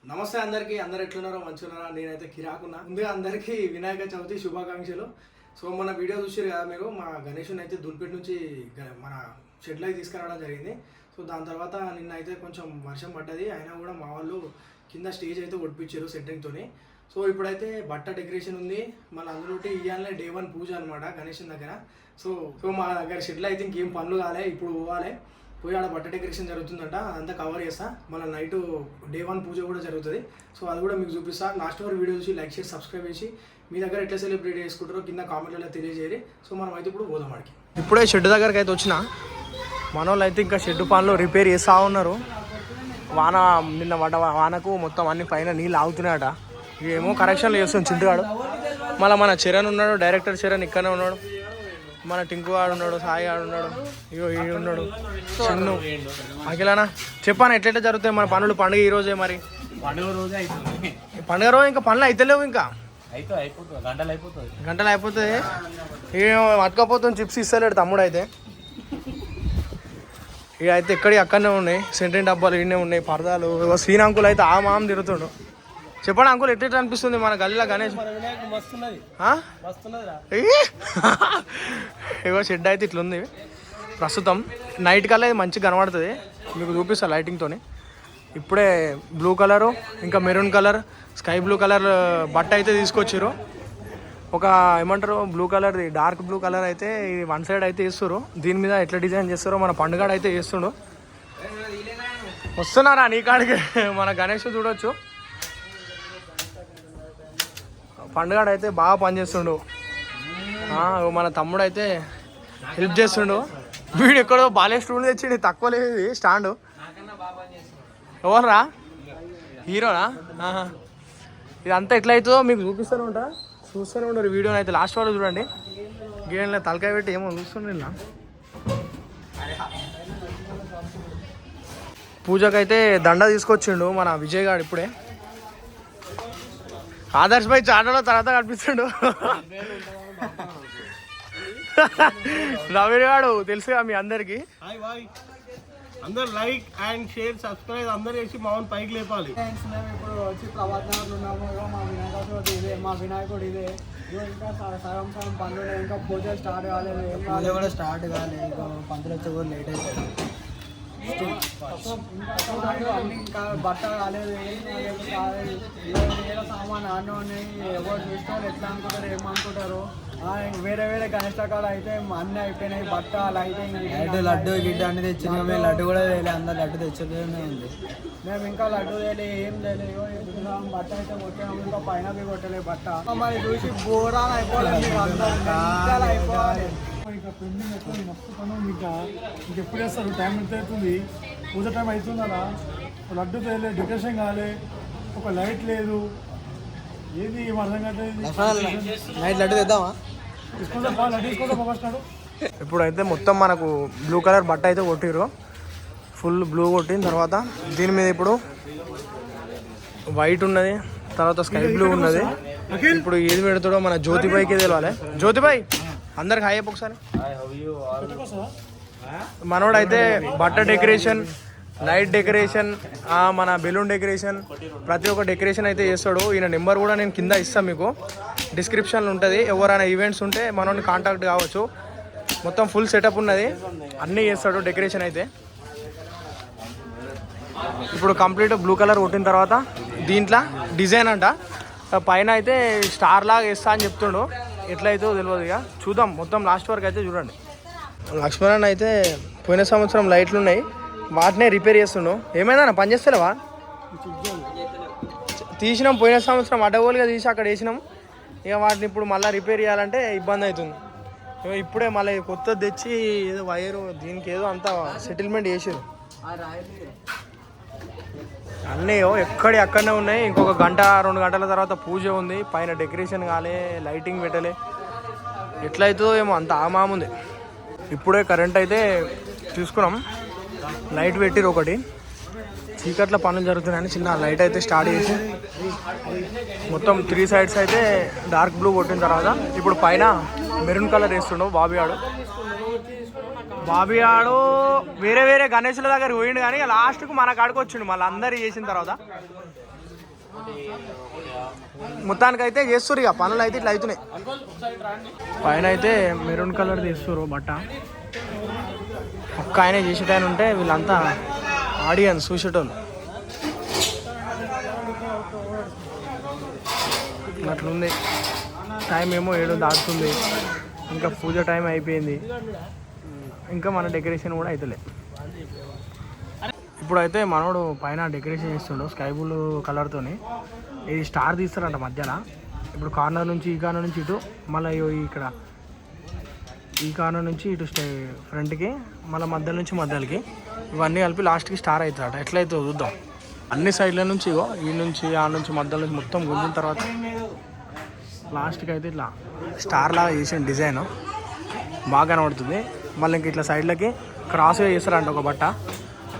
నమస్తే అందరికీ, అందరు ఎట్లున్నారో మంచిగున్నారా? నేనైతే కిరాకున్నా. ముందుగా అందరికీ వినాయక చవితి శుభాకాంక్షలు. సో మన వీడియో చూసారు కదా మీరు, మా గణేషుని అయితే దుల్పేట నుంచి మన షెడ్లో తీసుకురావడం జరిగింది. సో దాని తర్వాత నిన్న అయితే కొంచెం వర్షం పడ్డది, అయినా కూడా మా వాళ్ళు కింద స్టేజ్ అయితే ఒడిపించారు సెట్టింగ్తోని. సో ఇప్పుడైతే బట్ట డెకరేషన్ ఉంది, మళ్ళీ అందులో ఇవ్వాలనే డే 1 పూజ అనమాట గణేషన్ దగ్గర. సో మా దగ్గర షెడ్లో అయితే ఇంకేం పనులు కాలే, ఇప్పుడు పోవాలి. పోయి ఆడ బట్ట డెకరేషన్ జరుగుతుందంట, అదంతా కవర్ చేస్తా. మళ్ళీ నైట్ డే 1 పూజ కూడా జరుగుతుంది. సో అది కూడా మీకు చూపిస్తా. లాస్ట్ వరకు వీడియో చూసి లైక్ చేసి సబ్స్క్రైబ్ చేసి మీ దగ్గర ఎట్లా సెలబ్రేట్ చేసుకుంటారో కింద కామెంట్లలో తెలియజేయరు. సో మనం అయితే ఇప్పుడు పోదాం ఆడికి. ఇప్పుడే షెడ్ దగ్గరికి అయితే వచ్చిన, మన వాళ్ళు అయితే ఇంకా షెడ్ పనులు రిపేర్ చేస్తూ ఉన్నారు. వాన నిన్న వానకు మొత్తం అన్ని పైన నీళ్ళు ఆగుతున్నాయట. ఏమో కరెక్షన్లు చేస్తుంది చింటుగాడు. మళ్ళీ మన చరణ్ ఉన్నాడు, డైరెక్టర్ చరణ్ ఇక్కడనే ఉన్నాడు. మన టింకు ఆడు ఉన్నాడు, సాయి ఆడు ఉన్నాడు, ఇగో ఈ ఉన్నాడు, చిన్ను, అఖిలానా. చెప్పాను ఎట్లెట్లా జరుగుతాయి మన పనులు. పండుగ ఈ రోజే, మరి పండుగ రోజే అయిపోతుంది. పండుగ రోజు ఇంకా పనులు అయితలేవు, ఇంకా గంటలు అయిపోతుంది. ఇక అతకపోతుంది, చిప్స్ ఇస్తలేడు తమ్ముడు అయితే. ఇక అయితే ఎక్కడి అక్కడనే ఉన్నాయి, సెంట్రీన్ డబ్బాలు ఇన్నే ఉన్నాయి, పరదాలు. సీన్ అంకుల్ అయితే ఆ మామ తిరుగుతుండు. చెప్పండి అంకుల్, ఎట్లా అనిపిస్తుంది మన గల్లీలో గణేష్? ఇగో షెడ్ అయితే ఇట్లుంది ప్రస్తుతం. నైట్ కల్లా ఇది మంచిగా కనబడుతుంది, మీకు చూపిస్తా లైటింగ్తో. ఇప్పుడే బ్లూ కలరు, ఇంకా maroon colour, sky blue colour బట్ట అయితే తీసుకొచ్చారు. ఒక ఏమంటారు బ్లూ కలర్ది, డార్క్ బ్లూ కలర్ అయితే ఇది వన్ సైడ్ అయితే వేస్తారు. దీని మీద ఎట్లా డిజైన్ చేస్తారో మన పండుగ అయితే చేస్తుండు. వస్తున్నారా నీ కాడికి? మన గణేష్ చూడొచ్చు, పండుగ అయితే బాగా పనిచేస్తుండు. మన తమ్ముడు అయితే హెల్ప్ చేస్తుండు. వీడు ఎక్కడో బాలే స్టూల్ తెచ్చిండు, తక్కువ లేదు స్టాండు. ఎవర్రా హీరోనా? ఇదంతా ఎట్లా అవుతుందో మీకు చూపిస్తూనే ఉంటా, చూస్తూనే ఉండరు వీడియోని అయితే. లాస్ట్ వరకు చూడండి. గేమ్లో తలకాయ పెట్టి ఏమో చూస్తుండే. పూజకైతే దండ తీసుకొచ్చిండు మన విజయ్ గారు ఇప్పుడే. ఆదర్శ్ భాయ్ చాటలో తర్వాత కనిపిస్తాడు. రవి గారు తెలుసుగా మీ అందరికి. అందరు లైక్ అండ్ షేర్ సబ్స్క్రైబ్ అందరు చేసి మామూలు పైకి లేపాలి. మేము ఇప్పుడు వచ్చి ప్రభాతనగర్లో ఉన్నాము. మా వినాయక చవితి ఇదే, మా వినాయకుడు ఇదే. ఇంకా సగం పనులు, ఇంకా పూజ స్టార్ట్ కాలేదు, పూజ కూడా స్టార్ట్ కాలేదు. ఇంకా పంతులు వచ్చే కూడా లేట్ అవుతుంది. ఇంకా బట్ట కాలేదు, ఏదో సామాన్ ఆడనే ఉన్నాయి. ఎవరు చూస్తారు ఎట్లా అనుకుంటారు, ఏమనుకుంటారు. వేరే వేరే గణేష్ రకాలు అయితే అన్నీ అయిపోయినాయి. బట్ట లైటింగ్, లడ్డు గిడ్డ అన్ని తెచ్చినాం. మేము లడ్డు కూడా వేయలే, అందరు లడ్డు తెచ్చే ఉంది. మేము ఇంకా లడ్డు వేయలే, ఏం తెలియదు. బట్ట అయితే కొట్టాము, ఇంకా పైన కొట్టలేదు బట్ట. మరి చూసి బోరాలు అయిపోలేదు, అందరూ అయిపోవాలి. ఇంకా పెండింగ్ ఎక్కువ, మస్తు పని ఉంది. ఇంకా ఎప్పుడు వేస్తారు? టైం ఎంత అవుతుంది? పూజ టైం అవుతుందా? లడ్డు తేలే, డెకరేషన్ కాలే, ఒక లైట్ లేదు. ఏది అర్థం కాదు. నైట్ లడ్డు తెద్దామా? తీసుకుంటా లడ్డు తీసుకుంటా ఫస్ట్. ఇప్పుడు అయితే మొత్తం మనకు బ్లూ కలర్ బట్ట అయితే కొట్టిరు, ఫుల్ బ్లూ కొట్టిన తర్వాత దీని మీద ఇప్పుడు వైట్ ఉన్నది, తర్వాత స్కై బ్లూ ఉన్నది. ఇప్పుడు ఏది పెడతాడో మన జ్యోతిబాయికి తెలవాలి. జ్యోతిబాయ్ అందరికి హాయ్ చెప్పు ఒకసారి. మనోడైతే బట్ట డెకరేషన్, లైట్ డెకరేషన్, మన బెలూన్ డెకరేషన్, ప్రతి ఒక్క డెకరేషన్ అయితే చేస్తాడు. ఈయన నెంబర్ కూడా నేను కింద ఇస్తాను, మీకు డిస్క్రిప్షన్లో ఉంటుంది. ఎవరైనా ఈవెంట్స్ ఉంటే మనోని కాంటాక్ట్ కావచ్చు. మొత్తం ఫుల్ సెటప్ ఉన్నది, అన్నీ చేస్తాడు డెకరేషన్ అయితే. ఇప్పుడు కంప్లీట్ బ్లూ కలర్ కొట్టిన తర్వాత దీంట్లో డిజైన్ అంట పైన అయితే స్టార్ లాగా వేస్తా అని చెప్తుండు. ఎట్లయితే తెలియదు, ఇక చూద్దాం. మొత్తం లాస్ట్ వరకు అయితే చూడండి. లక్ష్మణ్ అయితే పోయిన సంవత్సరం లైట్లు ఉన్నాయి, వాటినే రిపేర్ చేస్తుండు. ఏమైందా పని చేస్తలేవా? తీసినాం పోయిన సంవత్సరం అడ్డగోలుగా తీసి అక్కడ వేసినాం. ఇక వాటిని ఇప్పుడు మళ్ళీ రిపేర్ చేయాలంటే ఇబ్బంది అవుతుంది. ఇప్పుడే మళ్ళీ కొత్తది తెచ్చి ఏదో వైరు దీనికి ఏదో అంతా సెటిల్మెంట్ చేసారు. అన్నీ అక్కడనే ఉన్నాయి. ఇంకొక గంట 2 గంటల తర్వాత పూజ ఉంది. పైన డెకరేషన్ కాలే, లైటింగ్ పెట్టలే, ఎట్లయితుందో ఏమో అంత ఆమాముంది. ఇప్పుడే కరెంట్ అయితే తీసుకున్నాం, లైట్ పెట్టిరు ఒకటి. చీకట్ల పనులు జరుగుతున్నాయని చిన్న లైట్ అయితే స్టార్ట్ చేసి మొత్తం 3 సైడ్స్ అయితే డార్క్ బ్లూ కొట్టిన తర్వాత ఇప్పుడు పైన మెరూన్ కలర్ వేస్తుండవు బాబీ ఆడు వేరే వేరే గణేష్ల దగ్గర పోయిండు, కానీ లాస్ట్కు మన కాడికి వచ్చిండు. మళ్ళీ అందరు చేసిన తర్వాత మొత్తానికి అయితే చేస్తుర్రు ఇక పనులు అయితే ఇట్లా అవుతున్నాయి. పైన అయితే మెరూన్ కలర్ తీస్తుర్రు బట్ట. ఒక్క ఆయన చేసేటాయన ఉంటే వీళ్ళంతా ఆడియన్స్ చూసేటోళ్ళు. అట్లుంది. టైం ఏమో 7 దాటుతుంది. ఇంకా పూజ టైం అయిపోయింది. ఇంకా మన డెకరేషన్ కూడా అవుతలే. ఇప్పుడైతే మనోడు పైన డెకరేషన్ చేస్తుండు స్కై బ్లూ కలర్తోని. ఇది స్టార్ తీస్తారంట మధ్యలో. ఇప్పుడు కార్నర్ నుంచి ఈ కార్నర్ నుంచి ఇటు, మళ్ళీ ఇక్కడ ఈ కార్నర్ నుంచి ఇటు ఫ్రంట్కి, మళ్ళీ మధ్యలో నుంచి మధ్యలోకి, ఇవన్నీ కలిపి లాస్ట్కి స్టార్ అవుతారట. ఎట్లయితే చూద్దాం. అన్ని సైడ్ల నుంచి ఇగో ఈ నుంచి ఆ నుంచి మధ్యలో నుంచి మొత్తం గుంజిన తర్వాత లాస్ట్కి అయితే ఇట్లా స్టార్ లాగా చేసిన డిజైన్ బాగా కనబడుతుంది. మళ్ళీ ఇంక ఇట్లా సైడ్లకి క్రాస్గా చేస్తారంట ఒక బట్ట.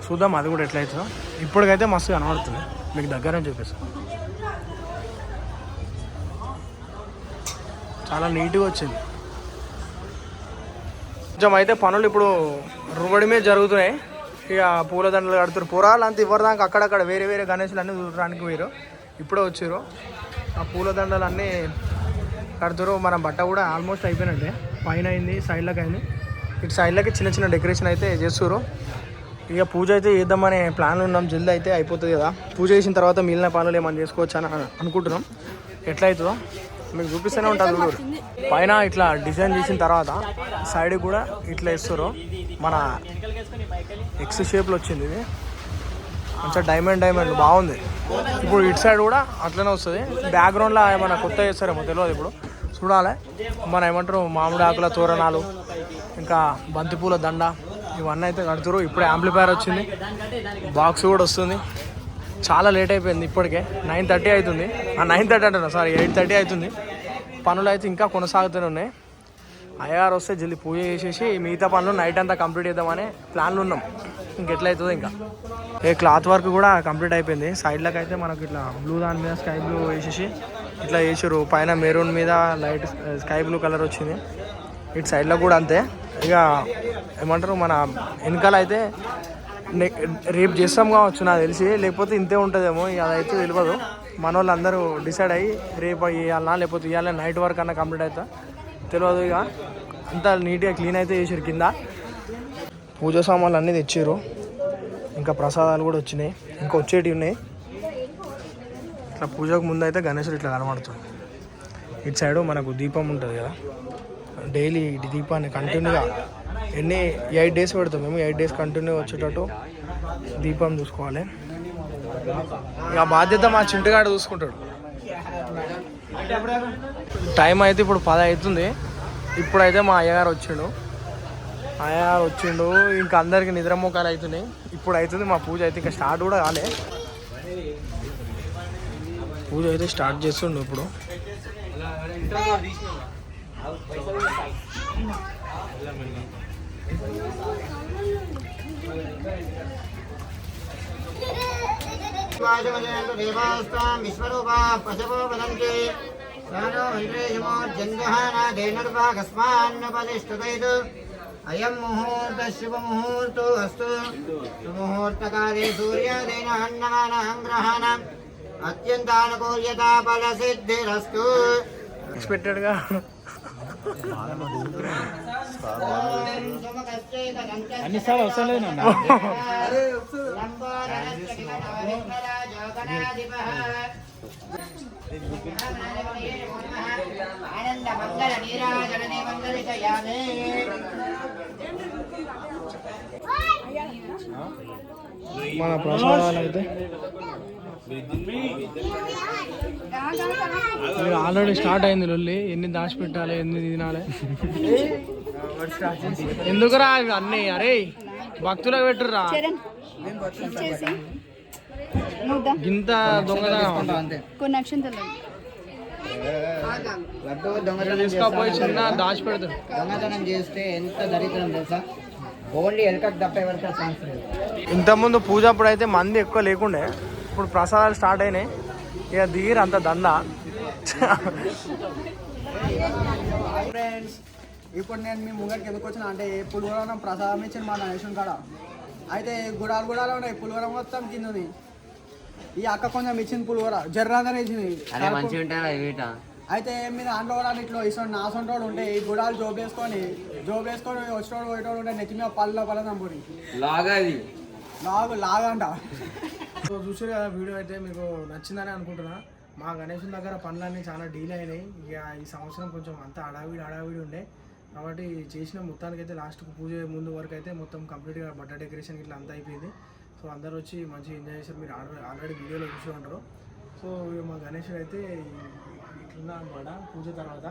చూద్దాం అది కూడా ఎట్లయితుందో. ఇప్పటికైతే మస్తు కనబడుతుంది. మీకు దగ్గర నుంచి చూపిస్తాను. చాలా నీట్గా వచ్చింది. కొంచెం అయితే పనులు ఇప్పుడు రువడి మీద జరుగుతున్నాయి. ఇక పూలదండలు కడుతున్నారు. పురాలు అంతా ఇవ్వడానికి అక్కడక్కడ వేరే వేరే గణేషులు అన్నీ చూడడానికి పోయారు. ఇప్పుడే వచ్చారు. ఆ పూలదండలు అన్నీ కడుతురు. మన బట్ట కూడా ఆల్మోస్ట్ అయిపోయినట్టే. పైన అయింది, సైడ్లకు అయింది. ఇటు సైడ్లకి చిన్న చిన్న డెకరేషన్ అయితే చేస్తున్నారు. ఇక పూజ అయితే చేద్దామనే ప్లాన్లు ఉన్నాం. జల్దీ అయితే అయిపోతుంది కదా. పూజ చేసిన తర్వాత మిగిలిన పనులు ఏమైనా చేసుకోవచ్చు అని అనుకుంటున్నాం. ఎట్లా అవుతుందో మీకు చూపిస్తూనే ఉంటుంది. చూడు పైన ఇట్లా డిజైన్ చేసిన తర్వాత సైడ్ కూడా ఇట్లా వేస్తారు. మన ఎక్స్ షేప్లో వచ్చింది. ఇది మంచిగా డైమండ్ బాగుంది. ఇప్పుడు ఇటు సైడ్ కూడా అట్లనే వస్తుంది. బ్యాక్గ్రౌండ్లో ఏమైనా కొత్త చేస్తారేమో తెలియదు. ఇప్పుడు చూడాలి. మన ఏమంటారు మామిడి ఆకుల తోరణాలు, ఇంకా బంతిపూల దండ, ఇవన్నీ అయితే కడుతురు. ఇప్పుడే యాంప్లిఫైర్ వచ్చింది, బాక్స్ కూడా వస్తుంది. చాలా లేట్ అయిపోయింది. ఇప్పటికే 9:30 అవుతుంది. 9:30 అంటున్నా, సారీ 8:30 అవుతుంది. పనులు అయితే ఇంకా కొనసాగుతూనే ఉన్నాయి. అయ్యగారు వస్తే జల్దీ పూజ చేసేసి మిగతా పనులు నైట్ అంతా కంప్లీట్ చేద్దామనే ప్లాన్లు ఉన్నాం. ఇంకెట్లయితుందో ఇంకా. క్లాత్ వర్క్ కూడా కంప్లీట్ అయిపోయింది. సైడ్లకు అయితే మనకు ఇట్లా బ్లూ దాని మీద స్కై బ్లూ వేసేసి ఇట్లా వేసారు. పైన మెరూన్ మీద లైట్ స్కై బ్లూ కలర్ వచ్చింది. ఇటు సైడ్లో కూడా అంతే. ఇక ఏమంటారు మన వెనకాల అయితే రేపు చేస్తాం కావచ్చు నాకు తెలిసి, లేకపోతే ఇంతే ఉంటుందేమో. అదైతే తెలియదు. మన వాళ్ళు అందరూ డిసైడ్ అయ్యి రేపు ఇవ్వాలన్నా లేకపోతే ఇవ్వాలి నైట్ వర్క్ అన్నా కంప్లీట్ అవుతా తెలియదు. ఇక అంతా నీట్గా క్లీన్ అయితే చేసారు. కింద పూజ సామాన్లు అన్నీ తెచ్చారు. ఇంకా ప్రసాదాలు కూడా వచ్చినాయి, ఇంకా వచ్చేటివి ఉన్నాయి. ఇట్లా పూజకు ముందు అయితే గణేశుడు ఇట్లా కనబడుతుంది. ఇటు సైడు మనకు దీపం ఉంటుంది కదా, డైలీ ఇటు దీపాన్ని కంటిన్యూగా 8 డేస్ పెడతాం మేము. 8 డేస్ కంటిన్యూగా వచ్చేటట్టు దీపం చూసుకోవాలి. ఇక బాధ్యత మా చింటుగాడు చూసుకుంటాడు. టైం అయితే ఇప్పుడు 10 అవుతుంది. ఇప్పుడైతే మా అయ్యగారు వచ్చిండు. ఇంకా అందరికి నిద్రమోకాలు అవుతున్నాయి. ఇప్పుడు అవుతుంది మా పూజ. అయితే ఇంకా స్టార్ట్ కూడా కాలే. పూజ అయితే స్టార్ట్ చేస్తుండు ఇప్పుడు. విశ్వరూపా పశవో వదంతి సానో మంత్రేయమోర్జంగహానాదేనర్భాగస్మాన్నపదిష్ఠుతైతు అయం ముహూర్త శుభముహూర్తో అస్తు. సుముహూర్తకాలే సూర్యాదేన అన్నమానాం గ్రహాణం అత్యంతానుకూల్యతా ఫలసిద్ధిరస్తు. ఎక్స్పెక్టెడ్గా అన్నిసార్లు అవసరం లేదు. మన ప్రసాదాలు అయితే ఆల్రెడీ స్టార్ట్ అయింది లొల్లి. ఎన్ని దాచిపెట్టాలి, ఎన్ని తినాలి, ఎందుకురా అన్నీ? అరే భక్తులకు పెట్టుర్రా. ఇంత దొంగతనం తీసుకపోయి చిన్న దాచిపెడతారు. దొంగతనం చేస్తే ఎంత దరిద్రం తెలుసా? ఓన్లీ ఎలకకు తప్ప ఎవరికి ఛాన్స్ లేదు. ఇంతకుముందు పూజ అప్పుడు అయితే మంది ఎక్కువ లేకుండే. ఇప్పుడు ప్రసాదాలు స్టార్ట్ అయినాయి. ఇక దిగిరు అంత దందా. ఫ్రెండ్స్, ఇప్పుడు నేను మీ ముంగడికి ఎందుకు వచ్చిన అంటే పులిహోరం ప్రసాదం ఇచ్చిన మా రేషన్ కాడ. అయితే గుడాలు ఉన్నాయి. పులిహోరం మొత్తం కిందని ఈ అక్క కొంచెం ఇచ్చింది పులిహోర జర్రాగానే ఇచ్చింది అరే మంచిగా ఉంటారా వీట అయితే మీ దాంట్లో కూడా ఇట్లా ఇష్టం నా సొంటోడు ఉంటే ఈ గుడాలు జోబేసుకొని వచ్చినోడు పోయేటోడు ఉంటే నెత్తి మీద పళ్ళ నంబూరి లాగా అది లాగంట. సో చూసారు కదా వీడియో అయితే మీకు నచ్చిందని అనుకుంటున్నా. మా గణేష్ దగ్గర పనులన్నీ చాలా డీల్ అయినాయి. ఇక ఈ సంవత్సరం కొంచెం అంతా హడావిడి ఉండే కాబట్టి చేసిన మొత్తానికి అయితే లాస్ట్కు పూజ ముందు వరకు అయితే మొత్తం కంప్లీట్గా బట్ట డెకరేషన్ ఇట్లా అంతా అయిపోయింది. సో అందరు వచ్చి మంచిగా ఎంజాయ్ చేశారు. మీరు ఆల్రెడీ వీడియోలో చూసి ఉంటారు. సో మా గణేష్ అయితే ఇట్లున్నా అనమాట. పూజ తర్వాత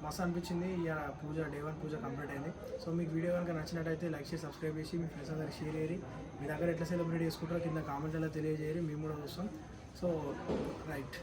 మస్తు అనిపించింది. ఇక పూజ డే 1 పూజ కంప్లీట్ అయింది. సో మీకు వీడియో కనుక నచ్చినట్టయితే లైక్ చేసి సబ్స్క్రైబ్ చేసి మీ ఫ్రెండ్స్ అందరికి షేర్ చేయరి. మీ దగ్గర ఎట్లా సెలబ్రేట్ చేసుకుంటారో కింద కామెంట్లలో తెలియజేయరి, మేము కూడా చూస్తాం. So right.